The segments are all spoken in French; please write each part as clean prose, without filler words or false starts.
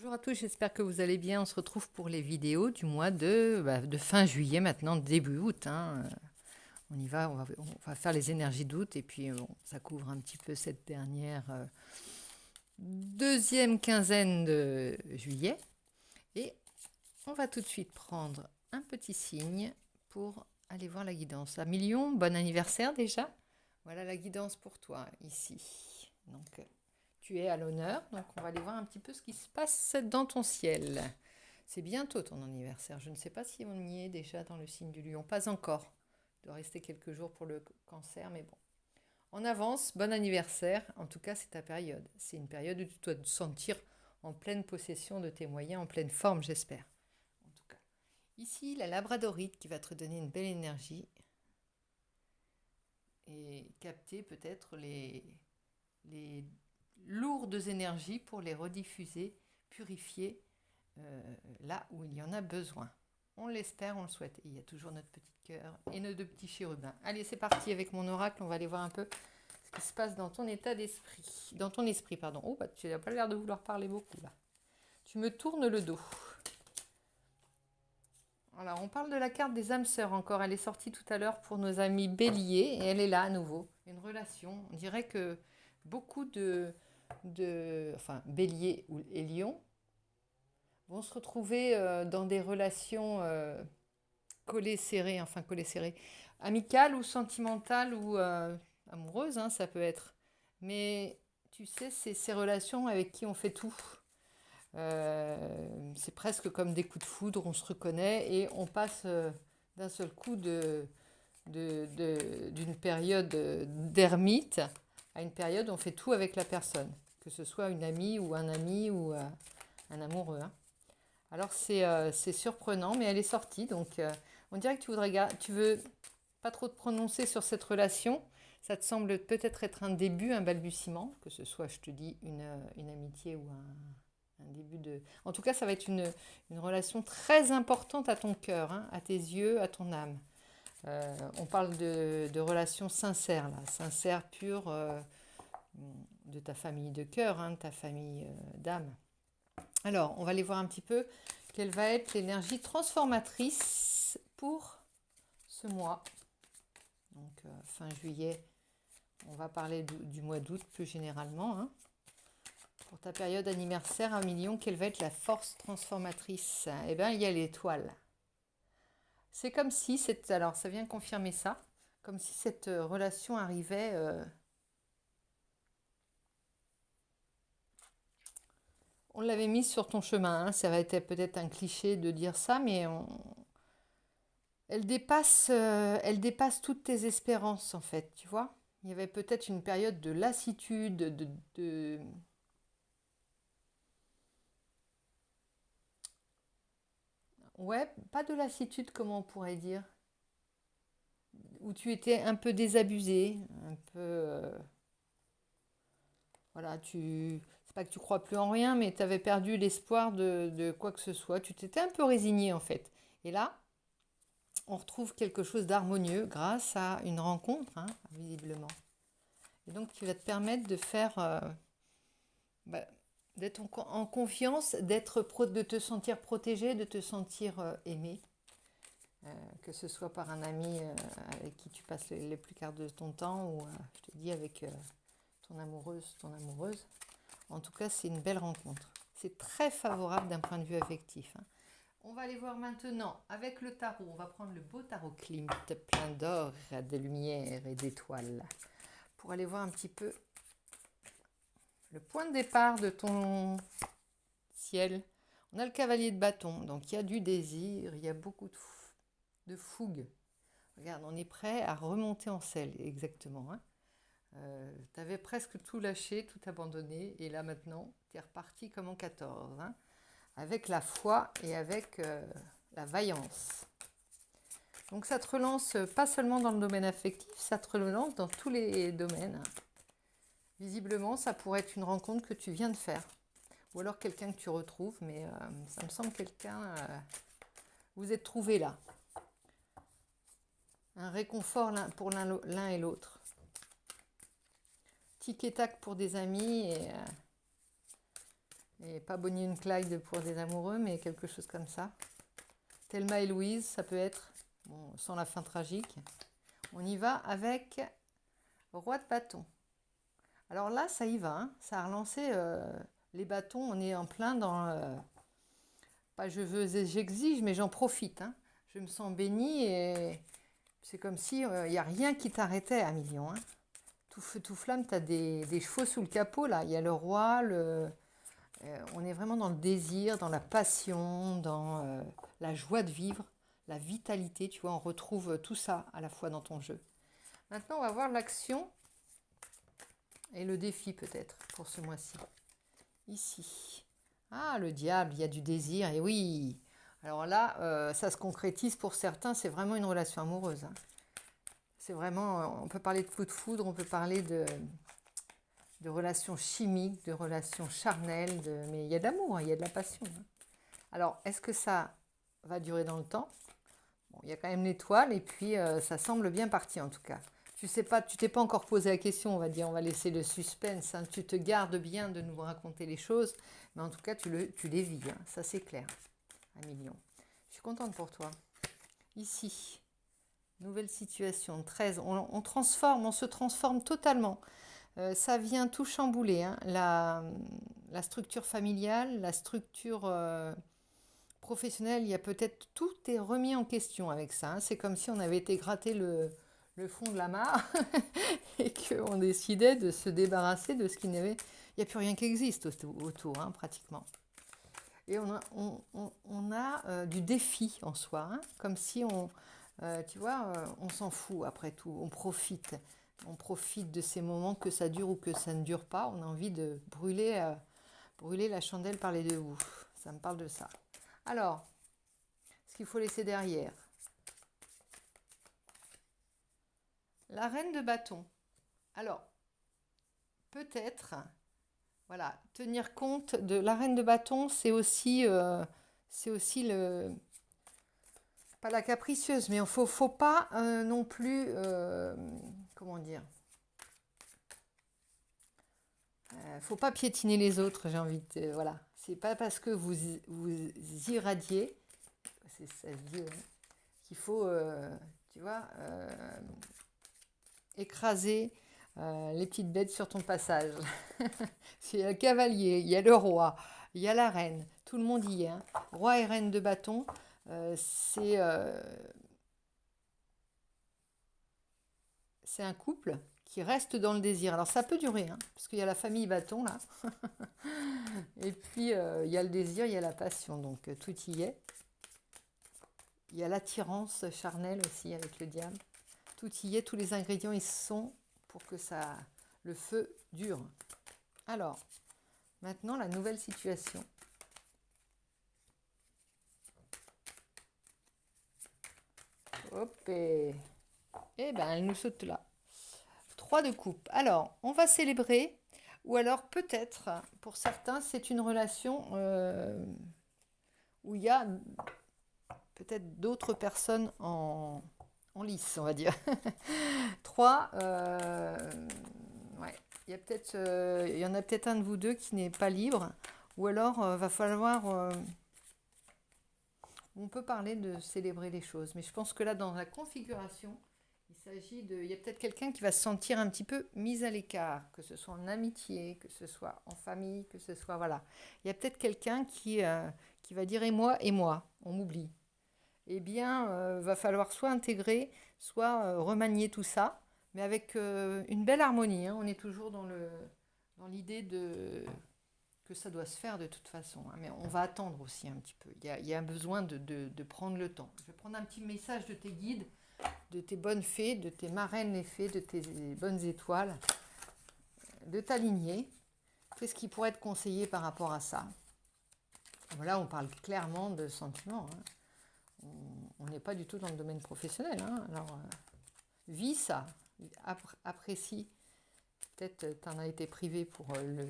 Bonjour à tous, j'espère que vous allez bien. On se retrouve pour les vidéos du mois de fin juillet, maintenant début août, hein. On y va, on va faire les énergies d'août et puis bon, ça couvre un petit peu cette dernière deuxième quinzaine de juillet. Et on va tout de suite prendre un petit signe pour aller voir la guidance. À Million, bon anniversaire déjà. Voilà la guidance pour toi ici. Donc tu es à l'honneur, donc on va aller voir un petit peu ce qui se passe dans ton ciel. C'est bientôt ton anniversaire. Je ne sais pas si on y est déjà dans le signe du lion. Pas encore. Il doit rester quelques jours pour le cancer, mais bon. En avance, bon anniversaire. En tout cas, c'est ta période. C'est une période où tu dois te sentir en pleine possession de tes moyens, en pleine forme, j'espère. En tout cas. Ici, la labradorite qui va te donner une belle énergie et capter peut-être les lourdes énergies pour les rediffuser, purifier là où il y en a besoin. On l'espère, on le souhaite. Et il y a toujours notre petit cœur et nos deux petits chérubins. Allez, c'est parti avec mon oracle. On va aller voir un peu ce qui se passe dans ton état d'esprit. Dans ton esprit, pardon. Oh, bah, tu n'as pas l'air de vouloir parler beaucoup, là. Tu me tournes le dos. Alors, on parle de la carte des âmes sœurs encore. Elle est sortie tout à l'heure pour nos amis béliers et elle est là à nouveau. Une relation. On dirait que beaucoup enfin, béliers et lions vont se retrouver dans des relations collées serrées, amicales ou sentimentales ou amoureuses, hein, ça peut être. Mais tu sais, c'est ces relations avec qui on fait tout. C'est presque comme des coups de foudre, on se reconnaît et on passe d'un seul coup d'une période d'ermite à une période où on fait tout avec la personne, que ce soit une amie ou un ami ou un amoureux, hein. Alors c'est surprenant, mais elle est sortie, donc on dirait que tu veux pas trop te prononcer sur cette relation. Ça te semble peut-être être un début, un balbutiement, que ce soit, je te dis, une amitié ou un début de... En tout cas, ça va être une relation très importante à ton cœur, hein, à tes yeux, à ton âme. On parle de relations sincères, là, sincères, pures, de ta famille de cœur, hein, de ta famille d'âme. Alors, on va aller voir un petit peu quelle va être l'énergie transformatrice pour ce mois. Donc, fin juillet, on va parler du mois d'août plus généralement, hein. Pour ta période anniversaire à Million, quelle va être la force transformatrice? Eh bien, il y a l'étoile. C'est comme si, alors ça vient confirmer ça, comme si cette relation arrivait... on l'avait mise sur ton chemin, hein. Ça va être peut-être un cliché de dire ça, mais elle dépasse toutes tes espérances en fait, tu vois. Il y avait peut-être une période de lassitude, ouais, pas de lassitude, comment on pourrait dire, où tu étais un peu désabusé, un peu, voilà, c'est pas que tu crois plus en rien, mais tu avais perdu l'espoir de quoi que ce soit. Tu t'étais un peu résigné en fait. Et là, on retrouve quelque chose d'harmonieux grâce à une rencontre, hein, visiblement. Et donc, qui va te permettre de faire, bah, d'être en confiance, de te sentir protégé, de te sentir aimé, que ce soit par un ami avec qui tu passes les plus quarts de ton temps ou, je te dis, avec ton amoureuse, ton amoureuse. En tout cas, c'est une belle rencontre. C'est très favorable d'un point de vue affectif, hein. On va aller voir maintenant avec le tarot. On va prendre le beau tarot Klimt, plein d'or, de lumière et d'étoiles, pour aller voir un petit peu le point de départ de ton ciel. On a le cavalier de bâton, donc il y a du désir, il y a beaucoup de fougue. Regarde, on est prêt à remonter en selle, exactement, hein. Tu avais presque tout lâché, tout abandonné, et là maintenant, tu es reparti comme en 14, hein, avec la foi et avec la vaillance. Donc ça te relance pas seulement dans le domaine affectif, ça te relance dans tous les domaines. Visiblement, ça pourrait être une rencontre que tu viens de faire. Ou alors quelqu'un que tu retrouves, mais ça me semble quelqu'un... vous êtes trouvés là. Un réconfort pour l'un et l'autre. Tic et tac pour des amis Et pas Bonnie and Clyde pour des amoureux, mais quelque chose comme ça. Thelma et Louise, ça peut être, bon, sans la fin tragique. On y va avec Roi de bâton. Alors là, ça y va, hein. Ça a relancé les bâtons. On est en plein dans... pas je veux et j'exige, mais j'en profite, hein. Je me sens bénie et c'est comme si il n'y a rien qui t'arrêtait à Million, hein. Tout feu, tout flamme, tu as des chevaux sous le capot, là. Il y a le roi, on est vraiment dans le désir, dans la passion, dans la joie de vivre, la vitalité, tu vois. On retrouve tout ça à la fois dans ton jeu. Maintenant, on va voir l'action et le défi peut-être pour ce mois-ci. Ici. Ah, le diable, il y a du désir, et oui. Alors là, ça se concrétise pour certains, c'est vraiment une relation amoureuse, hein. C'est vraiment, on peut parler de coup de foudre, on peut parler de relations chimiques, de relations charnelles, mais il y a de l'amour, hein, il y a de la passion, hein. Alors, est-ce que ça va durer dans le temps? Bon, il y a quand même l'étoile, et puis ça semble bien parti en tout cas. Tu sais pas, tu t'es pas encore posé la question, on va dire, on va laisser le suspense, hein. Tu te gardes bien de nous raconter les choses, mais en tout cas, tu les vis, hein. Ça c'est clair. 1 million. Je suis contente pour toi. Ici, nouvelle situation, 13. On transforme, on se transforme totalement. Ça vient tout chambouler, hein. La structure familiale, la structure professionnelle, il y a peut-être tout est remis en question avec ça, hein. C'est comme si on avait été gratter le fond de la mare et qu'on décidait de se débarrasser de ce qui n'avait... Il n'y a plus rien qui existe autour, hein, pratiquement. Et on a du défi en soi, hein, comme si tu vois, on s'en fout après tout, on profite. On profite de ces moments, que ça dure ou que ça ne dure pas. On a envie de brûler la chandelle par les deux bouts. Ça me parle de ça. Alors, ce qu'il faut laisser derrière. La reine de bâton. Alors, peut-être, voilà, tenir compte de la reine de bâton, c'est aussi le... Pas la capricieuse, mais il faut pas non plus... comment dire, faut pas piétiner les autres, j'ai envie de... Voilà. C'est pas parce que vous irradiez, ça se dit, ouais, qu'il faut, tu vois, écraser les petites bêtes sur ton passage. Il y a le cavalier, il y a le roi, il y a la reine, tout le monde y est, hein. Roi et reine de bâton, c'est un couple qui reste dans le désir. Alors ça peut durer, hein, parce qu'il y a la famille bâton là. Et puis il y a le désir, il y a la passion, donc tout y est. Il y a l'attirance charnelle aussi avec le diable. Tout y est, tous les ingrédients y sont pour que le feu dure. Alors, maintenant la nouvelle situation. Hop, et ben elle nous saute là. 3 de coupe. Alors, on va célébrer, ou alors peut-être, pour certains, c'est une relation où il y a peut-être d'autres personnes en lice, on va dire. 3, ouais, il y en a peut-être un de vous deux qui n'est pas libre, ou alors va falloir... on peut parler de célébrer les choses, mais je pense que là, dans la configuration, il y a peut-être quelqu'un qui va se sentir un petit peu mis à l'écart, que ce soit en amitié, que ce soit en famille, que ce soit, voilà. Il y a peut-être quelqu'un qui va dire et moi, on m'oublie. Eh bien, va falloir soit intégrer, soit remanier tout ça, mais avec une belle harmonie, hein. On est toujours dans l'idée que ça doit se faire de toute façon, hein. Mais on va attendre aussi un petit peu. Il y a besoin de prendre le temps. Je vais prendre un petit message de tes guides, de tes bonnes fées, de tes marraines les fées, de tes bonnes étoiles, de ta lignée. Qu'est-ce qui pourrait être conseillé par rapport à ça? Voilà, on parle clairement de sentiments, hein. On n'est pas du tout dans le domaine professionnel, hein. Alors, vis ça, apprécie. Peut-être tu en as été privé pour le...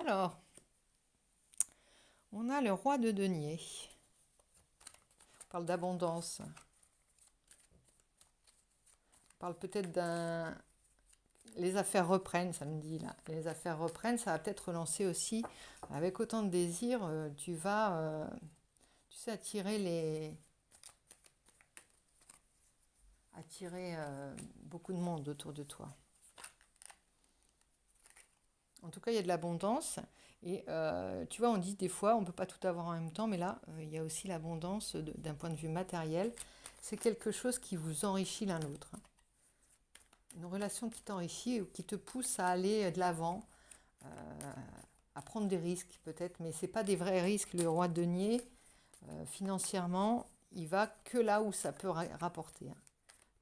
Alors, on a le roi de denier. On parle d'abondance. On parle peut-être les affaires reprennent, ça me dit là. Les affaires reprennent, ça va peut-être relancer aussi. Avec autant de désir, tu vas, tu sais, attirer beaucoup de monde autour de toi. En tout cas, il y a de l'abondance. Et tu vois, on dit des fois, on ne peut pas tout avoir en même temps, mais là, il y a aussi l'abondance d'un point de vue matériel. C'est quelque chose qui vous enrichit l'un l'autre. Une relation qui t'enrichit ou qui te pousse à aller de l'avant, à prendre des risques peut-être, mais ce n'est pas des vrais risques. Le roi de denier, financièrement, il va que là où ça peut rapporter. Il ne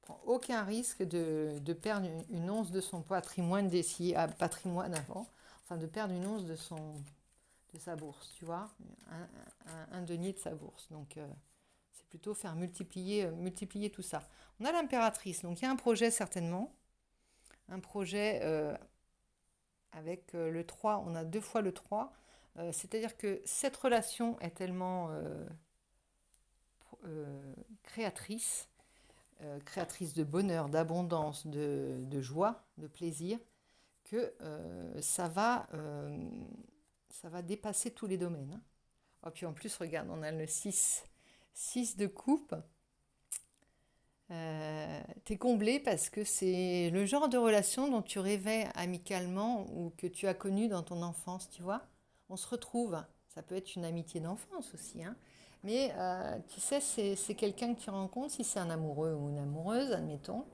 prend aucun risque de perdre une once de son patrimoine patrimoine avant, enfin de perdre une once de sa bourse, tu vois, un denier de sa bourse. Donc c'est plutôt faire multiplier tout ça. On a l'impératrice, donc il y a un projet certainement, un projet avec le 3, on a 2 fois le 3, c'est-à-dire que cette relation est tellement créatrice, créatrice de bonheur, d'abondance, de joie, de plaisir, que ça va dépasser tous les domaines. Hein. Oh, puis en plus, regarde, on a le 6 de coupe. T'es comblé parce que c'est le genre de relation dont tu rêvais amicalement ou que tu as connu dans ton enfance, tu vois. On se retrouve. Ça peut être une amitié d'enfance aussi, hein. Mais tu sais, c'est quelqu'un que tu rencontres, si c'est un amoureux ou une amoureuse, admettons,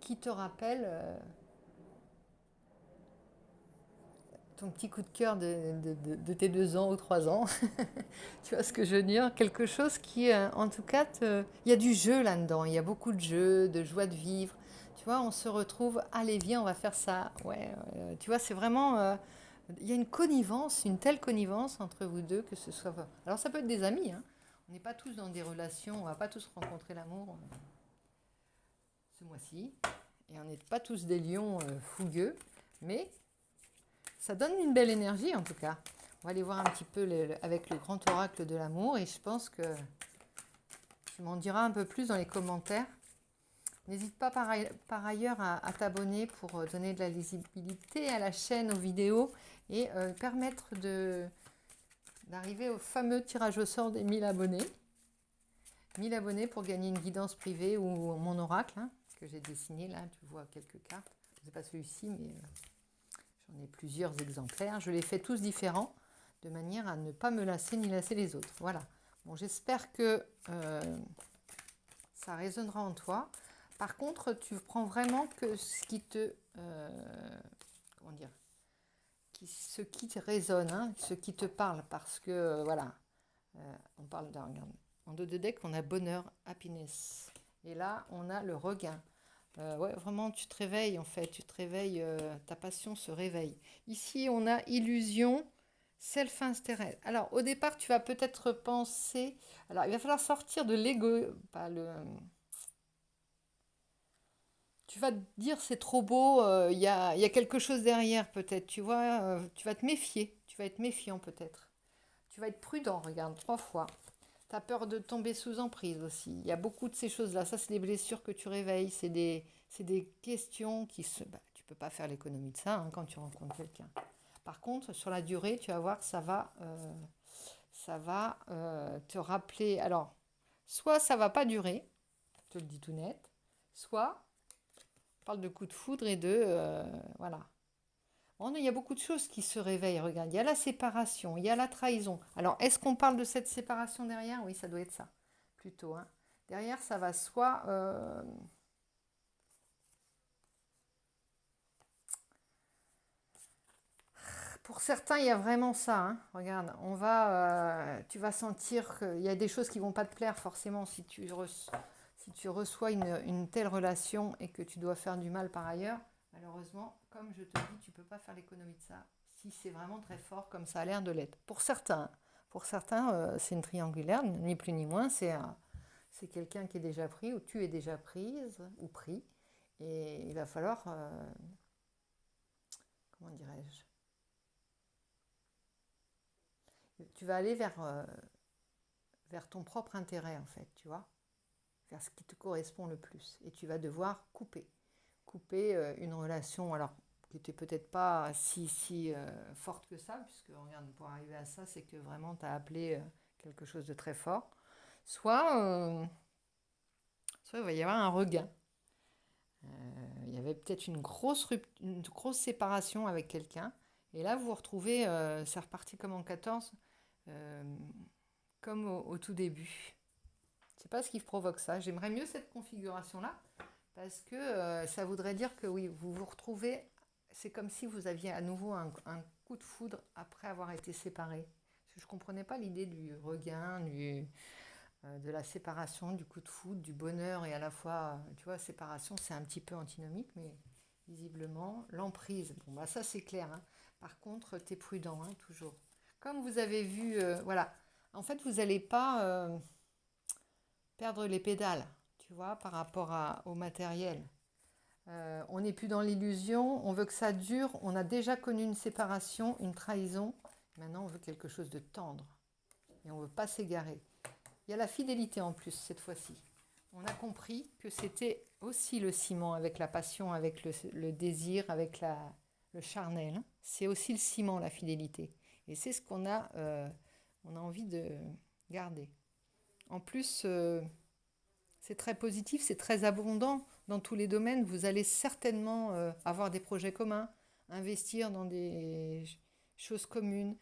qui te rappelle ton petit coup de cœur de tes 2 ans ou 3 ans. Tu vois ce que je veux dire? Quelque chose qui, en tout cas, il y a du jeu là-dedans. Il y a beaucoup de jeu, de joie de vivre. Tu vois, on se retrouve, allez, viens, on va faire ça. Ouais, tu vois, c'est vraiment... il y a une connivence, une telle connivence entre vous deux que ce soit... Alors, ça peut être des amis, hein. On n'est pas tous dans des relations, on va pas tous rencontrer l'amour ce mois-ci. Et on n'est pas tous des lions fougueux. Mais ça donne une belle énergie, en tout cas. On va aller voir un petit peu avec le grand oracle de l'amour et je pense que tu m'en diras un peu plus dans les commentaires. N'hésite pas par ailleurs à t'abonner pour donner de la lisibilité à la chaîne, aux vidéos et permettre d'arriver au fameux tirage au sort des 1000 abonnés. 1000 abonnés pour gagner une guidance privée ou mon oracle, hein, que j'ai dessiné là, tu vois quelques cartes. Ce n'est pas celui-ci, mais j'en ai plusieurs exemplaires. Je les fais tous différents, de manière à ne pas me lasser ni lasser les autres. Voilà. Bon, j'espère que ça résonnera en toi. Par contre, tu prends vraiment que ce qui te... comment dire, ce qui te résonne, hein, ce qui te parle, parce que, voilà, on parle d'un... Regarde, en dos de deck, on a bonheur, happiness. Et là, on a le regain. Ouais, vraiment, tu te réveilles, en fait. Tu te réveilles, ta passion se réveille. Ici, on a illusion, self-intérêt. Alors, au départ, tu vas peut-être penser... Alors, il va falloir sortir de l'ego, pas le... Tu vas te dire c'est trop beau, y a quelque chose derrière peut-être, tu vois, tu vas te méfier, tu vas être méfiant peut-être. Tu vas être prudent, regarde, 3 fois. Tu as peur de tomber sous emprise aussi. Il y a beaucoup de ces choses-là. Ça, c'est des blessures que tu réveilles, c'est des questions qui se... Bah, tu peux pas faire l'économie de ça hein, quand tu rencontres quelqu'un. Par contre, sur la durée, tu vas voir que ça va te rappeler... Alors, soit ça va pas durer, je te le dis tout net, soit... On parle de coup de foudre et de... voilà. Bon, il y a beaucoup de choses qui se réveillent. Regarde, il y a la séparation, il y a la trahison. Alors, est-ce qu'on parle de cette séparation derrière? Oui, ça doit être ça, plutôt. Hein. Derrière, ça va soit... Pour certains, il y a vraiment ça. Hein. Regarde, tu vas sentir qu'il y a des choses qui ne vont pas te plaire forcément si tu reçois une telle relation et que tu dois faire du mal par ailleurs. Malheureusement, comme je te dis, tu ne peux pas faire l'économie de ça si c'est vraiment très fort comme ça a l'air de l'être. Pour certains, c'est une triangulaire, ni plus ni moins. C'est quelqu'un qui est déjà pris ou tu es déjà prise ou pris. Et il va falloir, comment dirais-je, tu vas aller vers ton propre intérêt en fait, tu vois, vers ce qui te correspond le plus. Et tu vas devoir couper. couper une relation, alors qui n'était peut-être pas si forte que ça, puisque regarde, pour arriver à ça, c'est que vraiment tu as appelé quelque chose de très fort. Soit il va y avoir un regain. Il y avait peut-être une grosse séparation avec quelqu'un. Et là, vous vous retrouvez, c'est reparti comme en 14, euh, comme au tout début. Je ne sais pas ce qui provoque ça. J'aimerais mieux cette configuration-là, parce que ça voudrait dire que oui, vous vous retrouvez, c'est comme si vous aviez à nouveau un coup de foudre après avoir été séparés. Je ne comprenais pas l'idée du regain, de la séparation, du coup de foudre, du bonheur, et à la fois, tu vois, séparation, c'est un petit peu antinomique, mais visiblement, l'emprise, bon, bah ça c'est clair, hein. Par contre, tu es prudent, hein, toujours. Comme vous avez vu, voilà, en fait, vous n'allez pas perdre les pédales, tu vois, par rapport au matériel. On n'est plus dans l'illusion, on veut que ça dure, on a déjà connu une séparation, une trahison, maintenant on veut quelque chose de tendre, et on ne veut pas s'égarer. Il y a la fidélité en plus cette fois-ci. On a compris que c'était aussi le ciment avec la passion, avec le désir, avec le charnel. C'est aussi le ciment, la fidélité. Et c'est ce on a envie de garder. En plus, c'est très positif, c'est très abondant dans tous les domaines. Vous allez certainement avoir des projets communs, investir dans des choses communes.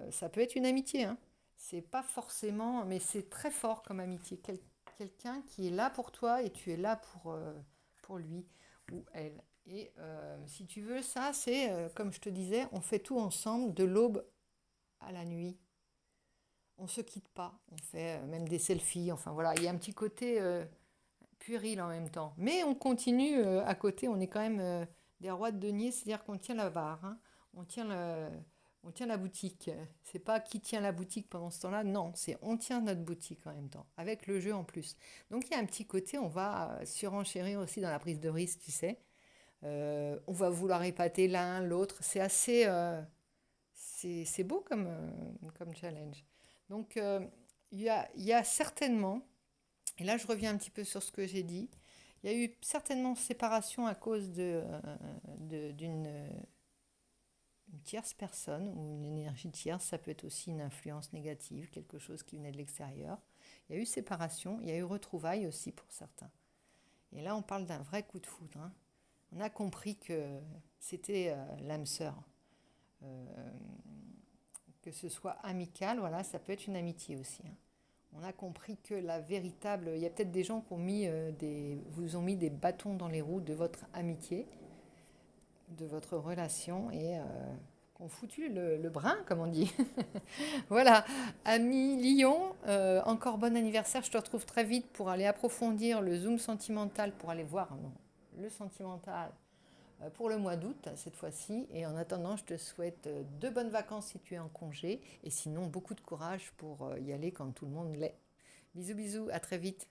Ça peut être une amitié, hein. C'est pas forcément, mais c'est très fort comme amitié. Quelqu'un qui est là pour toi et tu es là pour lui ou elle. Et si tu veux, ça, c'est, comme je te disais, on fait tout ensemble de l'aube à la nuit. On ne se quitte pas. On fait même des selfies. Enfin voilà, il y a un petit côté puéril en même temps. Mais on continue à côté, on est quand même des rois de denier, c'est-à-dire qu'on tient la barre, hein. On tient on tient la boutique. C'est pas qui tient la boutique pendant ce temps-là, non, c'est on tient notre boutique en même temps, avec le jeu en plus. Donc il y a un petit côté, on va surenchérir aussi dans la prise de risque, tu sais. On va vouloir épater l'un, l'autre. C'est assez... c'est beau comme challenge. Donc il y a certainement, et là je reviens un petit peu sur ce que j'ai dit, il y a eu certainement séparation à cause d'une une tierce personne ou une énergie tierce. Ça peut être aussi une influence négative, quelque chose qui venait de l'extérieur. Il y a eu séparation, il y a eu retrouvailles aussi pour certains. Et là, on parle d'un vrai coup de foudre, hein. On a compris que c'était l'âme sœur. Euh, que ce soit amical, voilà, ça peut être une amitié aussi, hein. On a compris que la véritable... Il y a peut-être des gens qui ont mis vous ont mis des bâtons dans les roues de votre amitié, de votre relation, et qui ont foutu le brin, comme on dit. Voilà, ami Lyon, encore bon anniversaire. Je te retrouve très vite pour aller approfondir le zoom sentimental, pour aller voir non, le sentimental pour le mois d'août, cette fois-ci. Et en attendant, je te souhaite de bonnes vacances si tu es en congé. Et sinon, beaucoup de courage pour y aller quand tout le monde l'est. Bisous, bisous, à très vite.